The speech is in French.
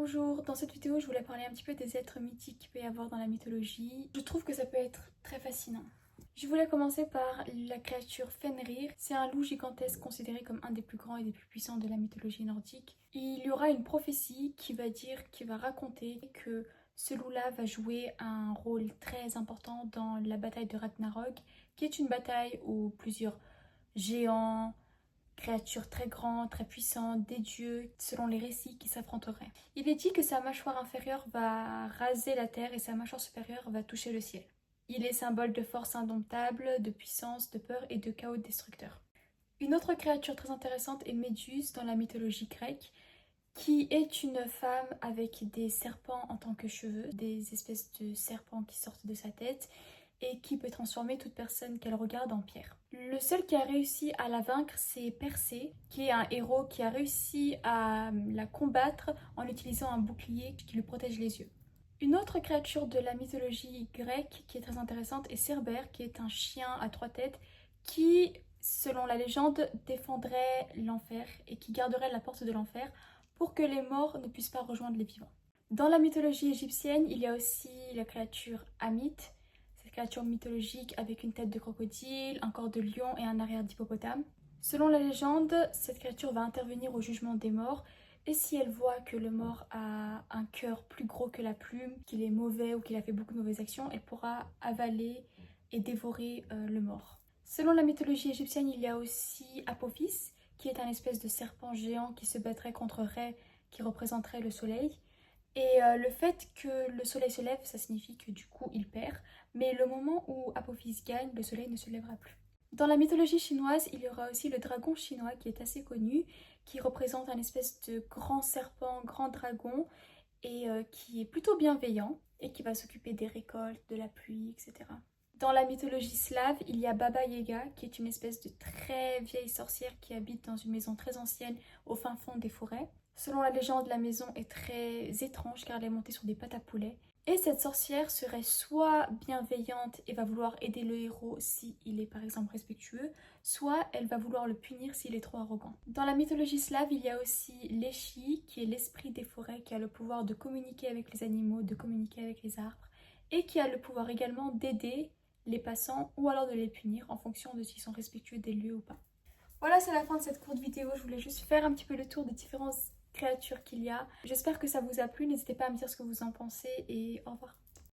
Bonjour, dans cette vidéo je voulais parler un petit peu des êtres mythiques qu'il peut y avoir dans la mythologie. Je trouve que ça peut être très fascinant. Je voulais commencer par la créature Fenrir. C'est un loup gigantesque considéré comme un des plus grands et des plus puissants de la mythologie nordique. Il y aura une prophétie qui va raconter que ce loup-là va jouer un rôle très important dans la bataille de Ragnarok, qui est une bataille où plusieurs géants, créatures très grandes, très puissantes, des dieux, selon les récits, qui s'affronteraient. Il est dit que sa mâchoire inférieure va raser la terre et sa mâchoire supérieure va toucher le ciel. Il est symbole de force indomptable, de puissance, de peur et de chaos destructeur. Une autre créature très intéressante est Méduse dans la mythologie grecque, qui est une femme avec des serpents en tant que cheveux, des espèces de serpents qui sortent de sa tête, et qui peut transformer toute personne qu'elle regarde en pierre. Le seul qui a réussi à la vaincre, c'est Persée, qui est un héros qui a réussi à la combattre en utilisant un bouclier qui lui protège les yeux. Une autre créature de la mythologie grecque qui est très intéressante est Cerbère, qui est un chien à 3 têtes qui, selon la légende, défendrait l'enfer et qui garderait la porte de l'enfer pour que les morts ne puissent pas rejoindre les vivants. Dans la mythologie égyptienne, il y a aussi la créature Amit, créature mythologique avec une tête de crocodile, un corps de lion et un arrière d'hippopotame. Selon la légende, cette créature va intervenir au jugement des morts et si elle voit que le mort a un cœur plus gros que la plume, qu'il est mauvais ou qu'il a fait beaucoup de mauvaises actions, elle pourra avaler et dévorer le mort. Selon la mythologie égyptienne, il y a aussi Apophis, qui est un espèce de serpent géant qui se battrait contre Rê, qui représenterait le soleil. Et le fait que le soleil se lève, ça signifie que du coup il perd, mais le moment où Apophis gagne, le soleil ne se lèvera plus. Dans la mythologie chinoise, il y aura aussi le dragon chinois qui est assez connu, qui représente un espèce de grand serpent, grand dragon, et qui est plutôt bienveillant, et qui va s'occuper des récoltes, de la pluie, etc. Dans la mythologie slave, il y a Baba Yaga, qui est une espèce de très vieille sorcière qui habite dans une maison très ancienne au fin fond des forêts. Selon la légende, la maison est très étrange car elle est montée sur des pattes à poulet. Et cette sorcière serait soit bienveillante et va vouloir aider le héros s'il est par exemple respectueux, soit elle va vouloir le punir s'il est trop arrogant. Dans la mythologie slave, il y a aussi l'Eshi, qui est l'esprit des forêts, qui a le pouvoir de communiquer avec les animaux, de communiquer avec les arbres, et qui a le pouvoir également d'aider les passants ou alors de les punir en fonction de s'ils sont respectueux des lieux ou pas. Voilà, c'est la fin de cette courte vidéo. Je voulais juste faire un petit peu le tour des différentes créatures qu'il y a. J'espère que ça vous a plu. N'hésitez pas à me dire ce que vous en pensez et au revoir.